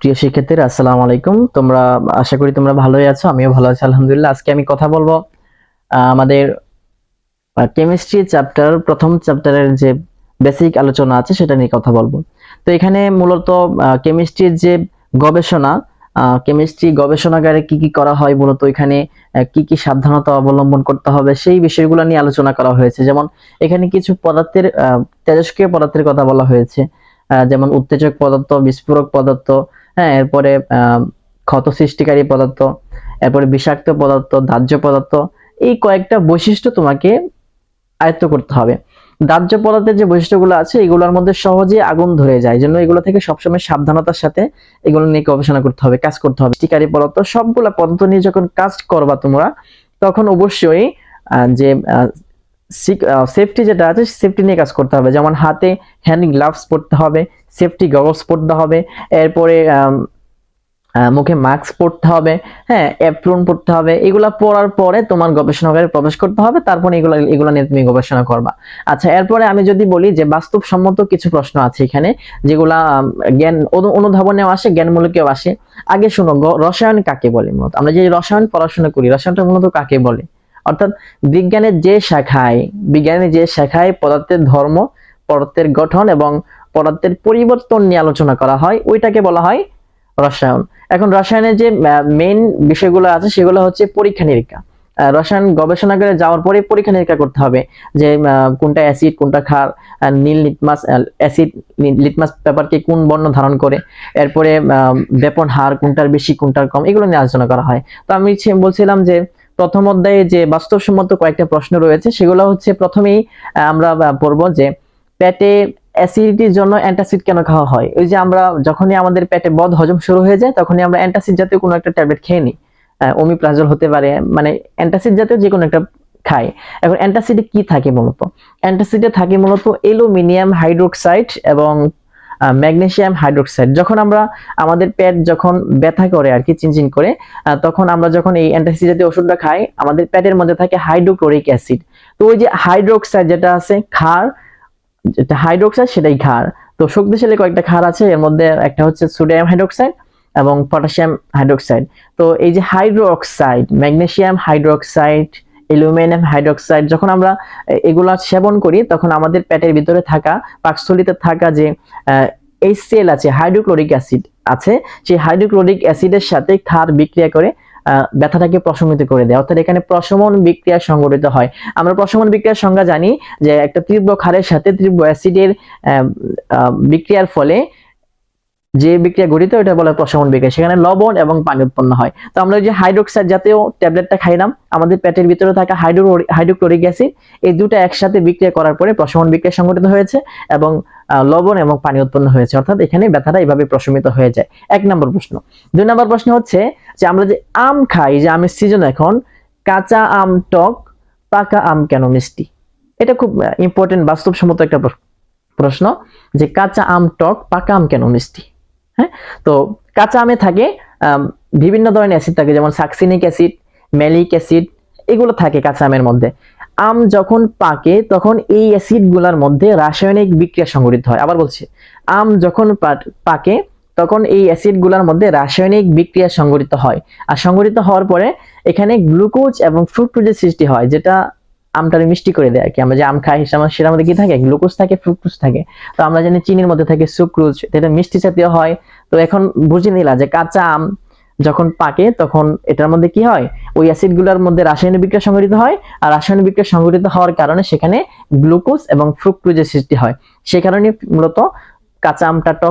প্রিয় শিক্ষার্থীরা আসসালামু আলাইকুম। তোমরা আশা করি তোমরা ভালোই আছো, আমিও ভালো আছি আলহামদুলিল্লাহ। আজকে আমি কথা বলবো আমাদের কেমিস্ট্রি চ্যাপ্টার প্রথম চ্যাপ্টারের যে বেসিক আলোচনা আছে সেটা নিয়ে কথা বলবো। তো এখানে মূলত কেমিস্ট্রির যে গবেষণা, কেমিস্ট্রি গবেষণাগারে কি কি করা হয়, মূলত এখানে কি কি সাবধানতা অবলম্বন করতে হবে সেই বিষয়গুলো নিয়ে আলোচনা করা হয়েছে। যেমন এখানে কিছু পদার্থের তেজস্ক্রিয় পদার্থের কথা বলা হয়েছে, যেমন উত্তেজক পদার্থ, বিস্ফোরক পদার্থ, হ্যাঁ, এরপরে ক্ষত সৃষ্টিকারী পদার্থ, এরপরে বিষাক্ত পদার্থ, দাহ্য পদার্থ। এই কয়েকটা বৈশিষ্ট্য তোমাকে আয়ত্ত করতে হবে। দাহ্য পদার্থের যে বৈশিষ্ট্যগুলো আছে এগুলোর মধ্যে সহজে আগুন ধরে যায়, জন্য এগুলো থেকে সবসময় সাবধানতার সাথে এগুলো নিয়ে গবেষণা করতে হবে, কাজ করতে হবে। সৃষ্টিকারী পদার্থ, সবগুলা পদার্থ নিয়ে যখন কাজ করবা তোমরা, তখন অবশ্যই যে সেফটি যেটা আছে সেফটি নিয়ে কাজ করতে হবে। যেমন হাতে হ্যান্ড গ্লাভস পরতে হবে, সেফটি গগলস পরতে হবে, এরপরে মুখে মাস্ক পরতে হবে, হ্যাঁ, অ্যাপ্রন পরতে হবে। এগুলা পরার পরে তোমার গবেষণাগারে প্রবেশ করতে হবে, তারপরে এগুলা নিয়ে তুমি গবেষণা করবা। আচ্ছা, এরপরে আমি যদি বলি যে বাস্তবসম্মত কিছু প্রশ্ন আছে এখানে, যেগুলা জ্ঞান অনুধাবনেও আসে, জ্ঞানমূলকেও আসে। আগে শুনো, রসায়ন কাকে বলে? মূলত আমরা যে রসায়ন পড়াশোনা করি, রসায়নটা মূলত কাকে বলে? অর্থাৎ বিজ্ঞানের যে শাখায় পদার্থের ধর্ম, পদার্থের গঠন এবং পদার্থের পরিবর্তন নিয়ে আলোচনা করা হয়, ওইটাকে বলা হয় রসায়ন। এখন রসায়নের যে মেইন বিষয়গুলো আছে সেগুলো হচ্ছে পরীক্ষা নিরীক্ষা। রসায়ন গবেষণাগারে যাওয়ার পরে পরীক্ষা নিরীক্ষা করতে হবে যে কোনটা অ্যাসিড, কোনটা ক্ষার, নীল লিটমাস অ্যাসিড লিটমাস পেপারকে কোন বর্ণ ধারণ করে, এরপরে ব্যাপন হার কোনটার বেশি কোনটার কম, এগুলো নিয়ে আলোচনা করা হয়। তো আমি বলছিলাম যে প্রথম অধ্যায়ে যে বাস্তবসম্মত কয়েকটা প্রশ্ন রয়েছে সেগুলো হচ্ছে, প্রথমেই আমরা পড়বো যে পেটে অ্যাসিডিটির জন্য অ্যান্টাসিড কেন খাওয়া হয়। ওই যে আমরা যখনই আমাদের পেটে বদ হজম শুরু হয়ে যায় তখনই আমরা অ্যান্টাসিড জাতীয় কোনো একটা ট্যাবলেট খেয়ে নিই, ওমিপ্রাজল হতে পারে, মানে অ্যান্টাসিড জাতীয় যে কোনো একটা খাই। এখন অ্যান্টাসিডে কি থাকে? মূলত অ্যান্টাসিডে থাকে মূলত অ্যালুমিনিয়াম হাইড্রোক্সাইড এবং ম্যাগনেসিয়াম হাইড্রোক্সাইড। যখন আমরা আমাদের পেট যখন ব্যথা করে আর কি, চিনচিন করে, তখন আমরা যখন এই অ্যান্টাসিড জাতীয় ওষুধটা খাই, আমাদের পেটের মধ্যে থাকে হাইড্রোক্লোরিক অ্যাসিড। তো ওই যে হাইড্রোক্সাইড যেটা আছে ক্ষার, যেটা হাইড্রোক্সাইড সেটাই ক্ষার। তো শক্তিশালী কয়েকটা ক্ষার আছে, এর মধ্যে একটা হচ্ছে সোডিয়াম হাইড্রোক্সাইড এবং পটাশিয়াম হাইড্রোক্সাইড। তো এই যে hydroxide, magnesium hydroxide, aluminium hydroxide, যখন আমরা এগুলা সেবন করি তখন আমাদের পেটের ভিতরে থাকা, পাকস্থলীতে থাকা যে HCl আছে, হাইড্রোক্লোরিক অ্যাসিড আছে, সেই হাইড্রোক্লোরিক অ্যাসিডের সাথে ক্ষার বিক্রিয়া করে ব্যথাটাকে প্রশমিত করে দেয়। অর্থাৎ এখানে প্রশমন বিক্রিয়া সংঘটিত হয়। আমরা প্রশমন বিক্রিয়ার সংজ্ঞা জানি যে একটা তীব্র ক্ষারের সাথে তীব্র অ্যাসিডের বিক্রিয়ার ফলে যে বিক্রিয়া ঘটিত ওটা বলে প্রশমন বিক্রিয়া, সেখানে লবণ এবং পানি উৎপন্ন হয়। তো আমরা যে হাইড্রোক্সাইড জাতীয় ট্যাবলেটটা খাইলাম, আমাদের পেটের ভিতরে থাকা হাইড্রোক্লোরিক অ্যাসিড, এই দুটো একসাথে বিক্রিয়া করার পরে প্রশমন বিক্রিয়া সংঘটিত হয়েছে এবং লবণ এবং পানি উৎপন্ন হয়েছে। অর্থাৎ এখানে ব্যথাটা এইভাবে প্রশমিত হয়ে যায়। 1 নম্বর প্রশ্ন। 2 নম্বর প্রশ্ন হচ্ছে যে আমরা যে আম খাই, যে আমের সিজন এখন, কাঁচা আম টক, পাকা আম কেন মিষ্টি? এটা খুব ইম্পর্টেন্ট, বাস্তবসম্মত একটা প্রশ্ন, যে কাঁচা আম টক, পাকা আম কেন মিষ্টি। হ্যাঁ, তো কাঁচা আমে থাকে বিভিন্ন ধরনের অ্যাসিড থাকে, যেমন সাকসিনিক অ্যাসিড, ম্যালিক অ্যাসিড, এগুলো থাকে কাঁচা আমের মধ্যে। আম যখন পাকে তখন এই অ্যাসিড গুলার মধ্যে রাসায়নিক বিক্রিয়া সংঘটিত হয়। আবার বলছি, আম যখন পাকে তখন এই অ্যাসিড গুলার মধ্যে রাসায়নিক বিক্রিয়া সংঘটিত হয়, আর সংঘটিত হওয়ার পরে এখানে গ্লুকোজ এবং ফ্রুক্টোজের সৃষ্টি হয়, যেটা আমটাকে মিষ্টি করে দেয় আর কি। আমরা যে আম খাই সেটার মধ্যে কি থাকে? গ্লুকোজ থাকে, ফ্রুক্টোজ থাকে। তো আমরা জানি চিনির মধ্যে থাকে সুক্রোজ, এটা মিষ্টি জাতীয় হয়। তো এখন বুঝে নিলা যে কাঁচা আম যখন পাকে তখন এটার মধ্যে কি হয়? ওই অ্যাসিড গুলোর মধ্যে রাসায়নিক বিক্রিয়া সংঘটিত হয়, আর রাসায়নিক বিক্রিয়া সংঘটিত হওয়ার কারণে সেখানে গ্লুকোজ এবং ফ্রুক্টোজের সৃষ্টি হয়। সে কারণে মূলত কাঁচা আমটা টক